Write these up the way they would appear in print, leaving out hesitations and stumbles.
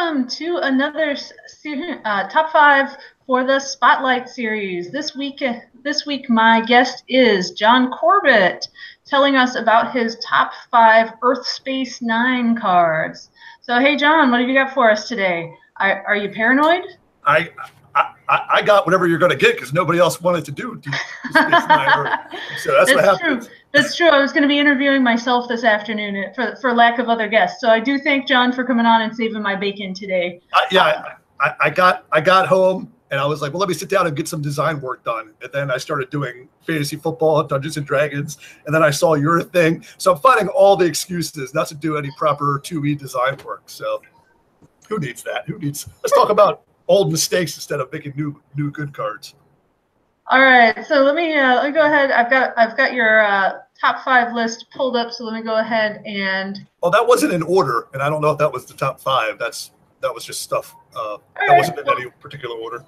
welcome to another top five for the Spotlight series. This week, my guest is John Corbett, telling us about his top five Earth Space Nine cards. So, hey, John, what have you got for us today? Are you paranoid? I got whatever you're going to get because nobody else wanted to do Deep Space Nine. So that's what happened. True. That's true. I was going to be interviewing myself this afternoon for lack of other guests. So I do thank John for coming on and saving my bacon today. I got home and I was like, well, let me sit down and get some design work done. And then I started doing fantasy football, Dungeons and Dragons, and then I saw your thing. So I'm finding all the excuses not to do any proper 2E design work. So who needs that? Let's talk about old mistakes instead of making new good cards. All right, so let me go ahead. I've got your top five list pulled up. So let me go ahead and. Oh, that wasn't in order, and I don't know if that was the top five. That was just stuff. That wasn't in any particular order.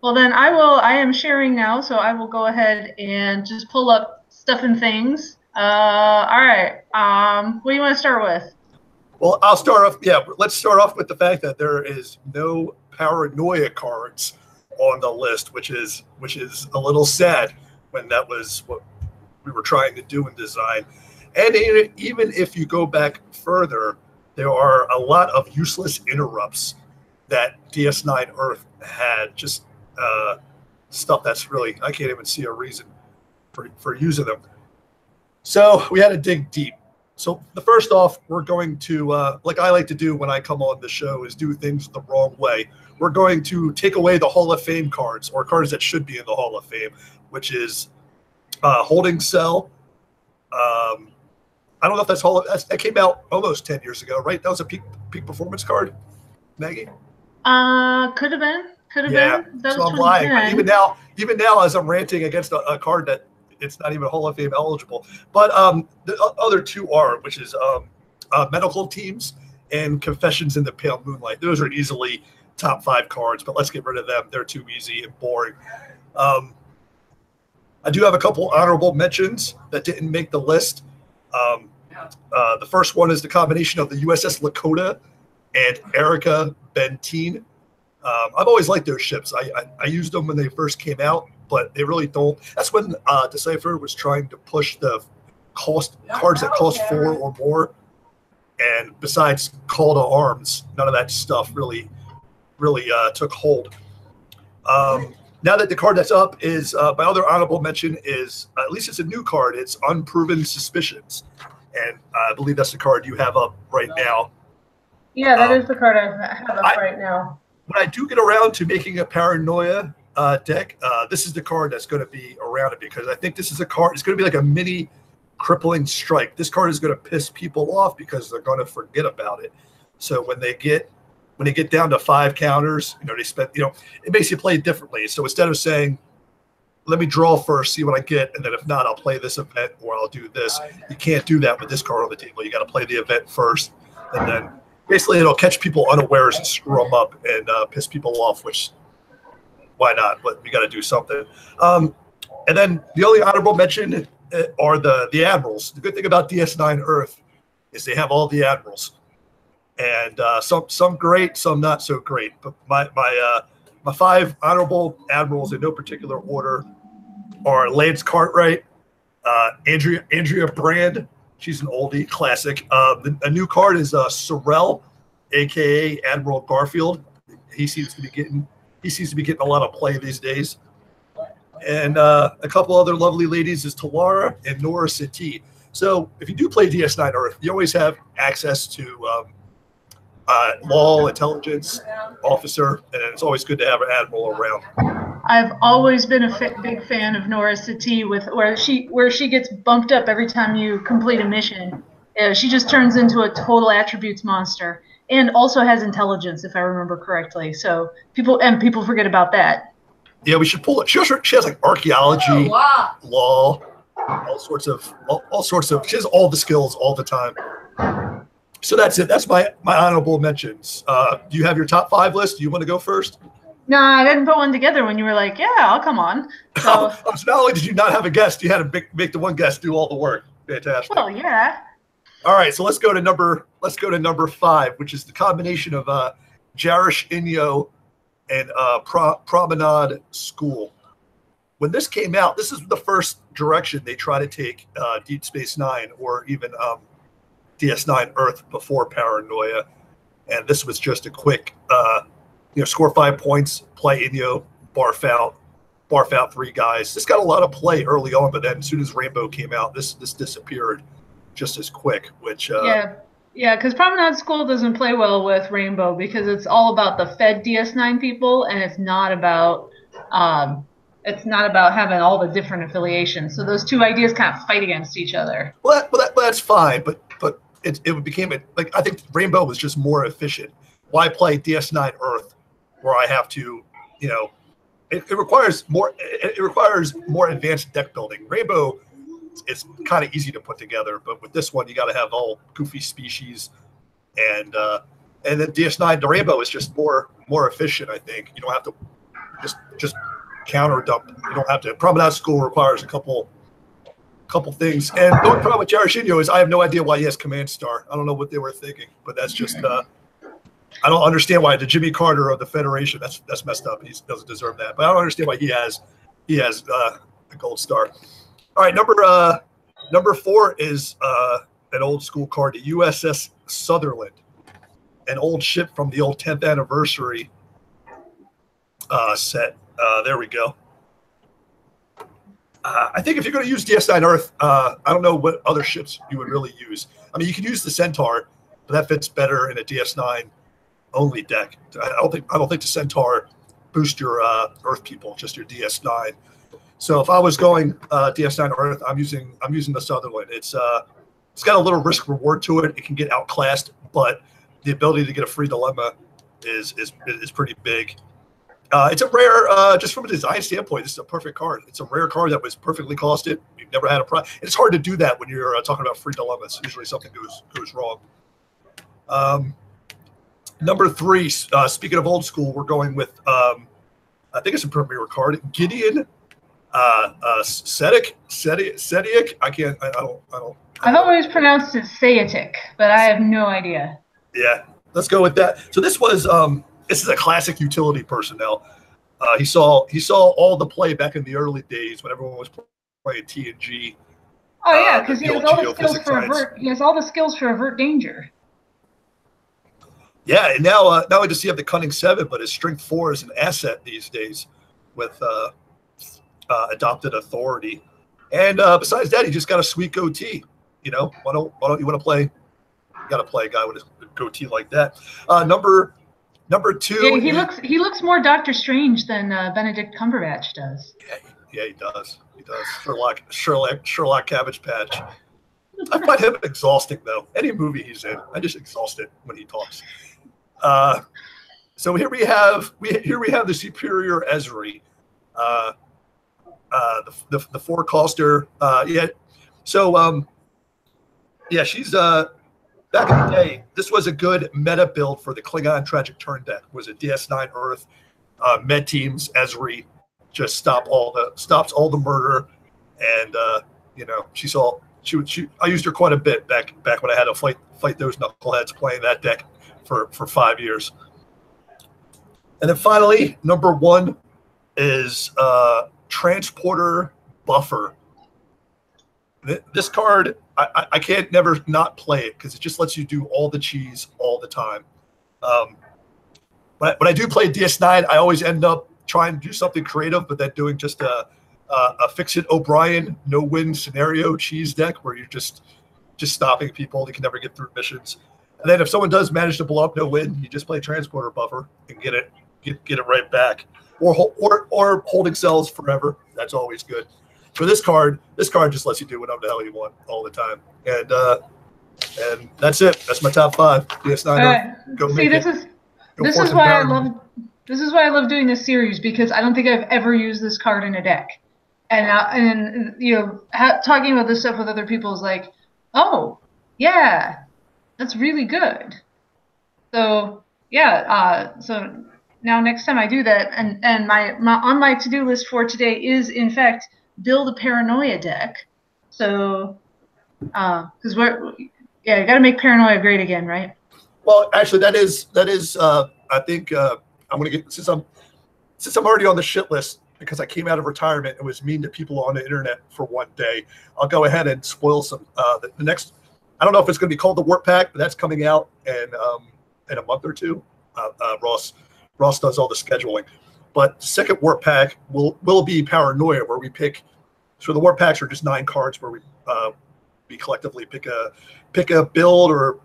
Well, then I am sharing now, so I will go ahead and just pull up stuff and things. All right. What do you want to start with? Well, I'll start off. Yeah, let's start off with the fact that there is no paranoia cards on the list, which is a little sad when that was what we were trying to do in design. And even if you go back further, there are a lot of useless interrupts that DS9 Earth had, just stuff that's really, I can't even see a reason for using them. So we had to dig deep. So the first off, we're going to, like I like to do when I come on the show, is do things the wrong way. We're going to take away the Hall of Fame cards, or cards that should be in the Hall of Fame, which is Holding Cell. I don't know if that came out almost 10 years ago, right? That was a peak performance card, Maggie? Could have been. So I'm lying. Even now, as I'm ranting against a card that it's not even Hall of Fame eligible. But the other two are, which is Medical Teams and Confessions in the Pale Moonlight. Those are easily top five cards, but let's get rid of them. They're too easy and boring. I do have a couple honorable mentions that didn't make the list. The first one is the combination of the USS Lakota and Erica Bentine. I've always liked those ships. I used them when they first came out, but they really don't. That's when Decipher was trying to push the cards that cost 4 or more. And besides Call to Arms, none of that stuff really took hold. Now that the card that's up is, my other honorable mention is, at least it's a new card, it's Unproven Suspicions. And I believe that's the card you have up right now. Yeah, that is the card I have up right now. When I do get around to making a Paranoia deck, this is the card that's going to be around it, because I think this is a card, it's going to be like a mini Crippling Strike. This card is going to piss people off because they're going to forget about it. So when they get down to 5 counters, it makes you play differently. So instead of saying, let me draw first, see what I get, and then if not, I'll play this event or I'll do this. You can't do that with this card on the table. You got to play the event first, and then basically it'll catch people unawares and screw them up and piss people off, which why not? But we got to do something. And then the only honorable mention are the Admirals. The good thing about DS9 Earth is they have all the Admirals. And some great, some not so great. But my 5 honorable Admirals in no particular order are Lance Cartwright, Andrea Brand. She's an oldie, classic. A new card is Sorrel, aka Admiral Garfield. He seems to be getting a lot of play these days. And a couple other lovely ladies is Talara and Nora Sati. So if you do play DS9 Earth, you always have access to law, intelligence, officer, and it's always good to have an admiral around. I've always been a big fan of Nora Sati, where she gets bumped up every time you complete a mission. She just turns into a total attributes monster, and also has intelligence, if I remember correctly. So people forget about that. Yeah, we should pull it. She has like archaeology, law, all sorts of. She has all the skills all the time. So that's it. That's my honorable mentions. Do you have your top 5 list? Do you want to go first? No, I didn't put one together when you were like, yeah, I'll come on. So, so not only did you not have a guest, you had to make the one guest do all the work. Fantastic. Well, yeah. All right, so let's go to number 5, which is the combination of Jarish Inyo, and Promenade School. When this came out, this is the first direction they try to take Deep Space Nine or even DS9 Earth before Paranoia. And this was just a quick, score 5 points, play Inyo, barf out 3 guys. This got a lot of play early on, but then as soon as Rainbow came out, this disappeared just as quick, which... Yeah, because Promenade School doesn't play well with Rainbow because it's all about the Fed DS9 people, and it's not about having all the different affiliations. So those two ideas kind of fight against each other. Well, that's fine, but it became I think Rainbow was just more efficient. Why play DS9 Earth, where I have to, it requires more advanced deck building. Rainbow, it's kind of easy to put together, but with this one, you got to have all goofy species, and then DS9 to Rainbow is just more efficient. I think you don't have to just counter dump. You don't have to. Promenade School requires a couple things, and the only problem with Jaroshinho is I have no idea why he has Command Star. I don't know what they were thinking, but that's just I don't understand why the Jimmy Carter of the Federation. That's messed up. He doesn't deserve that, but I don't understand why he has the Gold Star. All right, number 4 is an old school card, the USS Sutherland, an old ship from the old 10th anniversary set. There we go. I think if you're going to use DS9 Earth, I don't know what other ships you would really use. I mean, you can use the Centaur, but that fits better in a DS9 only deck. I don't think the Centaur boosts your Earth people, just your DS9. So if I was going DS9 Earth, I'm using the Sutherland. It's got a little risk reward to it. It can get outclassed, but the ability to get a free dilemma is pretty big. It's a rare, just from a design standpoint, this is a perfect card. It's a rare card that was perfectly costed. You've never had a problem. It's hard to do that when you're talking about free dilemmas. Usually something goes wrong. Number 3, speaking of old school, we're going with I think it's a premier card, Gideon. Sedic. I don't. I've always pronounced it Saitic, but I have no idea. Yeah, let's go with that. So this is a classic utility personnel. He saw all the play back in the early days when everyone was playing TNG. Oh yeah, because he has all the skills for avert. He has all the skills for avert danger. Yeah, and now not only does he have the Cunning 7, but his Strength 4 is an asset these days with adopted authority, and besides that, he just got a sweet goatee. Why don't you want to play? You got to play a guy with a goatee like that. Number 2. Yeah, he looks more Doctor Strange than Benedict Cumberbatch does. Yeah, he does. Sherlock Cabbage Patch. I find him exhausting though. Any movie he's in, I just exhaust it when he talks. So here we have the superior Esri. The 4-coster, she's back in the day. This was a good meta build for the Klingon Tragic Turn deck. Was a DS9 Earth, med teams. Esri just stops all the murder, and I used her quite a bit back when I had to fight those knuckleheads playing that deck for 5 years. And then finally, number 1 is Transporter Buffer. This card, I can't never not play it because it just lets you do all the cheese all the time. But when I do play DS9, I always end up trying to do something creative, but then doing just a Fix-It O'Brien no-win scenario cheese deck where you're just stopping people. They can never get through missions. And then if someone does manage to blow up no-win, you just play Transporter Buffer and get it right back. Or holding cells forever. That's always good. For this card just lets you do whatever the hell you want all the time. And that's it. That's my top 5. DS9. Go see, this is why I love doing this series, because I don't think I've ever used this card in a deck. And talking about this stuff with other people is like, oh yeah, that's really good. So yeah, so now next time I do that, and my on my to-do list for today is in fact build a Paranoia deck. So because you got to make Paranoia great again, right? Well, actually, that is I think I'm going to get since I'm already on the shit list because I came out of retirement and was mean to people on the internet for one day. I'll go ahead and spoil some. The next, I don't know if it's going to be called the Warp Pack, but that's coming out in a month or two. Ross does all the scheduling, but the second Warp Pack will be Paranoia, where we pick. So the Warp Packs are just 9 cards where we collectively pick a build or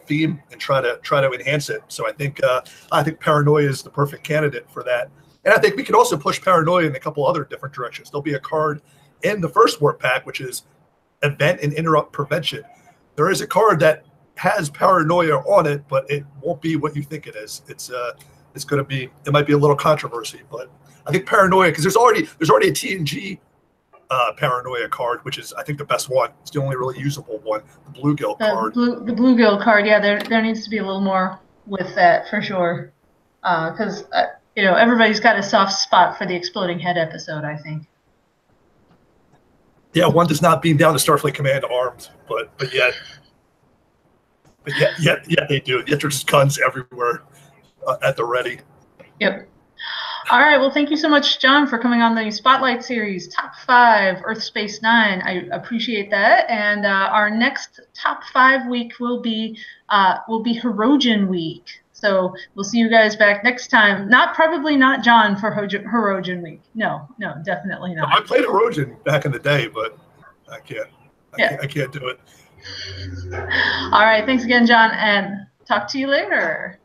theme and try to enhance it. So I think Paranoia is the perfect candidate for that. And I think we can also push Paranoia in a couple other different directions. There'll be a card in the first Warp Pack, which is Event and Interrupt Prevention. There is a card that has Paranoia on it, but it won't be what you think it is. It's going to be. It might be a little controversy, but I think Paranoia, because there's already a TNG Paranoia card, which is I think the best one. It's the only really usable one. The Bluegill card. The Bluegill card. Yeah, there needs to be a little more with that for sure, because everybody's got a soft spot for the Exploding Head episode, I think. Yeah, one does not beam down to Starfleet Command armed, but yet they do. Yet there's guns everywhere at the ready. Yep. All right. Well, thank you so much, John, for coming on the Spotlight series, Top 5, Earth Space 9. I appreciate that. And our next Top 5 week will be Hirogen Week. So we'll see you guys back next time. Probably not John for Hirogen Week. No, definitely not. I played Hirogen back in the day, but I can't. I can't do it. All right. Thanks again, John, and talk to you later.